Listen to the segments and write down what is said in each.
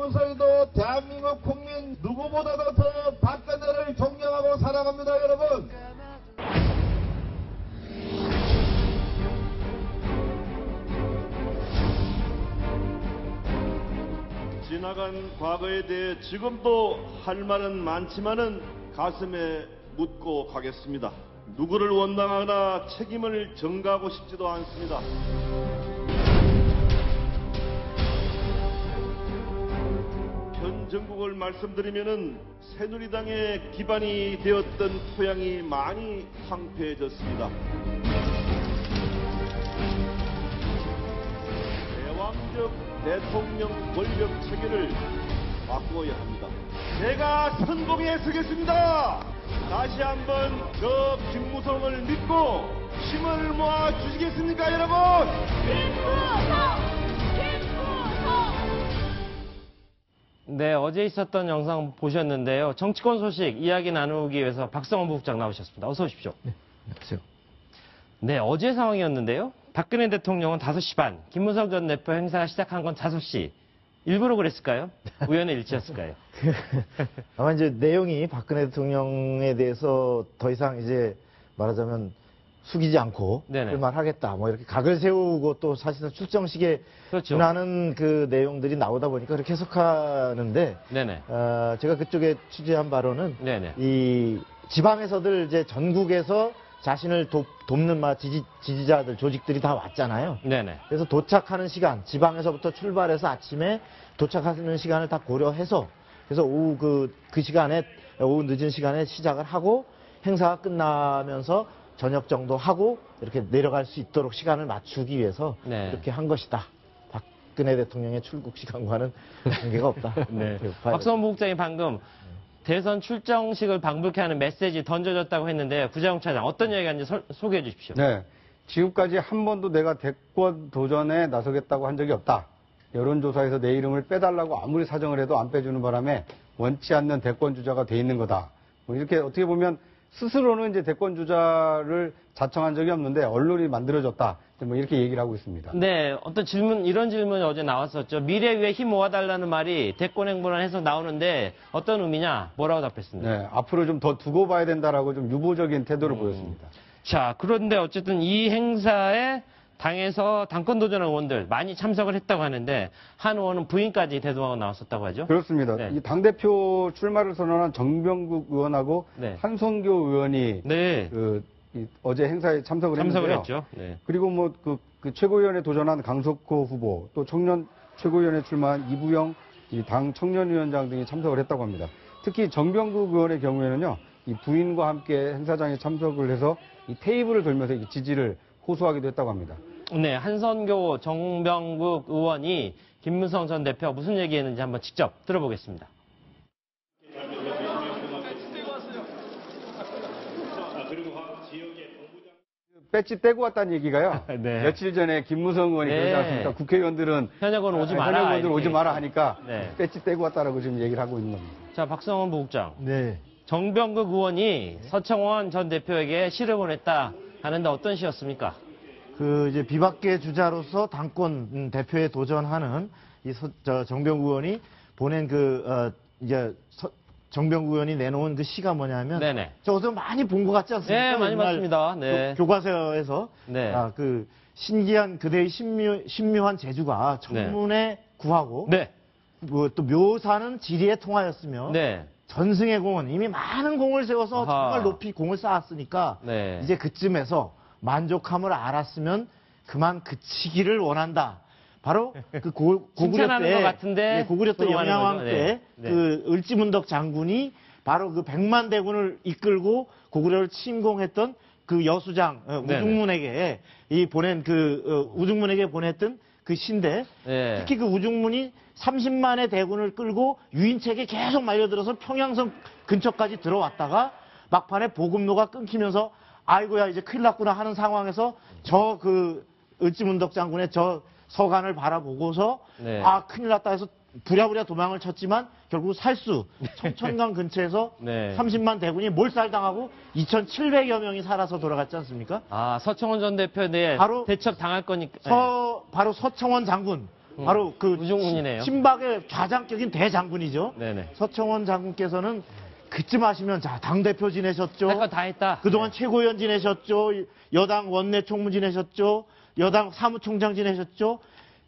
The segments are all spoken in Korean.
김무성이도 대한민국 국민 누구보다도 더 박근혜를 존경하고 사랑합니다, 여러분. 지나간 과거에 대해 지금도 할 말은 많지만은 가슴에 묻고 가겠습니다. 누구를 원망하거나 책임을 전가하고 싶지도 않습니다. 현 정국을 말씀드리면은 새누리당의 기반이 되었던 토양이 많이 황폐해졌습니다. 대왕적 대통령 권력 체계를 바꾸어야 합니다. 제가 선봉에 서겠습니다. 다시 한번 저 김무성을 믿고 힘을 모아 주시겠습니까, 여러분? 김무성! 네, 어제 있었던 영상 보셨는데요. 정치권 소식 이야기 나누기 위해서 박성원 부국장 나오셨습니다. 어서 오십시오. 네, 안녕하세요. 네, 어제 상황이었는데요. 박근혜 대통령은 5시 반, 김무성 전 대표 행사가 시작한 건 5시. 일부러 그랬을까요? 우연의 일치였을까요? 아마 이제 내용이 박근혜 대통령에 대해서 더 이상 이제 말하자면 숙이지 않고 할말하겠다. 뭐 이렇게 각을 세우고 또 사실은 출정식에 그렇죠. 준하는 그 내용들이 나오다 보니까 그렇게 해석하는데 네네. 제가 그쪽에 취재한 바로는 네네. 이 지방에서들 이제 전국에서 자신을 돕는 지지자들, 조직들이 다 왔잖아요. 네네. 그래서 도착하는 시간, 지방에서부터 출발해서 아침에 도착하는 시간을 다 고려해서, 그래서 오후 그 시간에, 오후 늦은 시간에 시작을 하고, 행사가 끝나면서 저녁 정도 하고, 이렇게 내려갈 수 있도록 시간을 맞추기 위해서, 이렇게 한 것이다. 박근혜 대통령의 출국 시간과는 관계가 없다. 네. 박성원 부국장이 방금 대선 출정식을 방불케 하는 메시지 던져졌다고 했는데 구자영 차장 어떤 이야기가 있는지 소개해 주십시오. 네, 지금까지 한 번도 내가 대권 도전에 나서겠다고 한 적이 없다. 여론조사에서 내 이름을 빼달라고 아무리 사정을 해도 안 빼주는 바람에 원치 않는 대권 주자가 돼 있는 거다. 뭐 이렇게 어떻게 보면 스스로는 이제 대권 주자를 자청한 적이 없는데 언론이 만들어졌다. 뭐 이렇게 얘기를 하고 있습니다. 네, 어떤 질문, 이런 질문이 어제 나왔었죠. 미래 위해 힘 모아달라는 말이 대권 행보론에서 나오는데 어떤 의미냐? 뭐라고 답했습니까? 네, 앞으로 좀 더 두고 봐야 된다라고 좀 유보적인 태도를 보였습니다. 자, 그런데 어쨌든 이 행사에 당에서 당권 도전 의원들 많이 참석을 했다고 하는데 한 의원은 부인까지 대동하고 나왔었다고 하죠? 그렇습니다. 이 당대표 출마를 선언한 정병국 의원하고 한성교 의원이 어제 행사에 참석을 했는데요. 했죠. 네. 그리고 뭐 그 최고위원에 도전한 강석호 후보, 또 청년 최고위원에 출마한 이부영 당 청년위원장 등이 참석을 했다고 합니다. 특히 정병국 의원의 경우에는요, 이 부인과 함께 행사장에 참석을 해서 이 테이블을 돌면서 지지를 호소하기도 했다고 합니다. 네, 한선교 정병국 의원이 김무성 전 대표 무슨 얘기했는지 한번 직접 들어보겠습니다. 배지 떼고 왔다는 얘기가요. 네. 며칠 전에 김무성 의원이 그러지 않습니까? 국회의원들은 현역은 오지 마라. 오지 마라 하니까 배지 떼고 왔다라고 지금 얘기를 하고 있는 겁니다. 자, 박성원 부국장. 네. 정병국 의원이 서청원 전 대표에게 시를 보냈다 하는데 어떤 시였습니까? 이제 비박계 주자로서 당권 대표에 도전하는 정병국 의원이 보낸 정병국 의원이 내놓은 그 시가 뭐냐면, 저도 많이 본 것 같지 않습니까? 네, 많이 봤습니다. 네. 교과서에서 그 신기한 그대의 신묘한 재주가 청문회 구하고, 또 묘사는 지리에 통하였으며, 전승의 공은 이미 많은 공을 세워서 정말 높이 공을 쌓았으니까 이제 그쯤에서 만족함을 알았으면 그만 그치기를 원한다. 바로 그 고구려 때, 고구려 때 영양왕 때 그 을지문덕 장군이 바로 그 100만 대군을 이끌고 고구려를 침공했던 그 여수장 우중문에게 우중문에게 보냈던 그 신데 특히 그 우중문이 30만의 대군을 끌고 유인책에 계속 말려들어서 평양성 근처까지 들어왔다가 막판에 보급로가 끊기면서 아이고야 이제 큰일 났구나 하는 상황에서 저 그 을지문덕 장군의 저 서간을 바라보고서 아 큰일 났다 해서 부랴부랴 도망을 쳤지만 결국 살수 청천강 근처에서 30만 대군이 몰살당하고 2,700여 명이 살아서 돌아갔지 않습니까? 아, 서청원 전 대표에 대해 대첩 당할 거니까. 바로 서청원 장군 바로 그 우중문이네요. 친박의 좌장격인 대장군이죠. 네네. 서청원 장군께서는 그쯤 하시면 자 당대표 지내셨죠. 할 거 다 했다. 그동안 최고위원 지내셨죠. 여당 원내 총무 지내셨죠. 여당 사무총장 지내셨죠.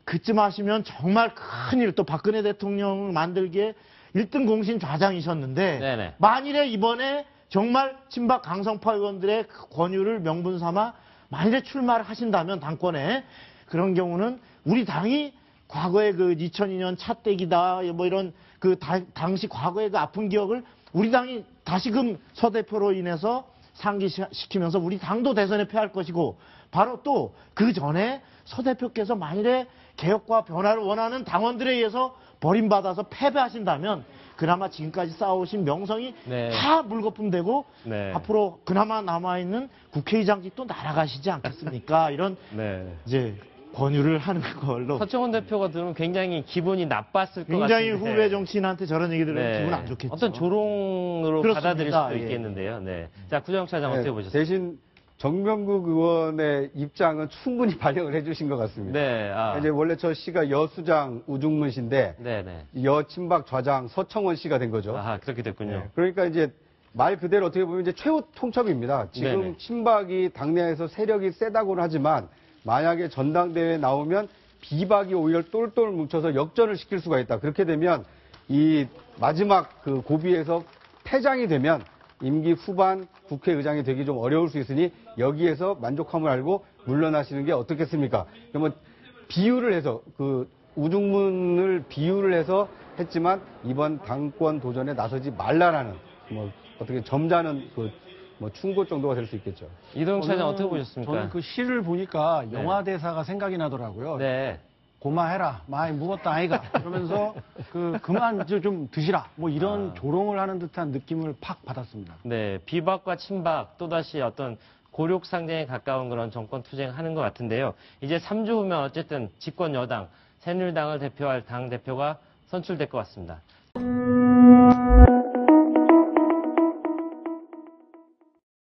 그쯤 하시면 정말 큰일, 또 박근혜 대통령 만들기에 1등 공신 좌장이셨는데 네네. 만일에 이번에 정말 친박 강성파 의원들의 그 권유를 명분 삼아 만일에 출마를 하신다면 당권에, 그런 경우는 우리 당이 과거에 그 2002년 차떼기다 뭐 이런 그 당시 과거의 그 아픈 기억을 우리 당이 다시금 서 대표로 인해서 상기시키면서 우리 당도 대선에 패할 것이고, 바로 또 그 전에 서 대표께서 만일에 개혁과 변화를 원하는 당원들에 의해서 버림받아서 패배하신다면 그나마 지금까지 쌓아오신 명성이 네. 다 물거품되고 네. 앞으로 그나마 남아있는 국회의장직도 날아가시지 않겠습니까? 이런 네. 이제 권유를 하는 걸로. 서청원 대표가 들으면 굉장히 기분이 나빴을 것 굉장히 같은데. 후배 정치인한테 저런 얘기 들으면 네. 기분 안 좋겠죠. 어떤 조롱으로 그렇습니다. 받아들일 수도 예. 있겠는데요. 네. 자, 구정 차장 어떻게 보셨어요? 대신 정명국 의원의 입장은 충분히 반영을 해주신 것 같습니다. 네. 아. 이제 원래 저 씨가 여수장 우중문 씨인데 네네. 여친박 좌장 서청원 씨가 된 거죠. 아, 그렇게 됐군요. 네, 그러니까 이제 말 그대로 어떻게 보면 이제 최후 통첩입니다. 지금 네네. 친박이 당내에서 세력이 세다고는 하지만 만약에 전당대회에 나오면 비박이 오히려 똘똘 뭉쳐서 역전을 시킬 수가 있다. 그렇게 되면 이 마지막 그 고비에서 패장이 되면 임기 후반 국회의장이 되기 좀 어려울 수 있으니 여기에서 만족함을 알고 물러나시는 게 어떻겠습니까? 그러면 비유를 해서 그 우중문을 비유를 해서 했지만 이번 당권 도전에 나서지 말라라는 뭐 어떻게 점잖은 그 뭐 충고 정도가 될 수 있겠죠. 이동 차장 어떻게 보셨습니까? 저는 그 시를 보니까 네. 영화 대사가 생각이 나더라고요. 네. 고마해라, 많이 묵었다 아이가. 그러면서 그만 좀 드시라. 뭐 이런 조롱을 하는 듯한 느낌을 팍 받았습니다. 네. 비박과 친박 또다시 어떤 고륙 상쟁에 가까운 그런 정권 투쟁하는 것 같은데요. 이제 3주 후면 어쨌든 집권 여당 새누리당을 대표할 당 대표가 선출될 것 같습니다.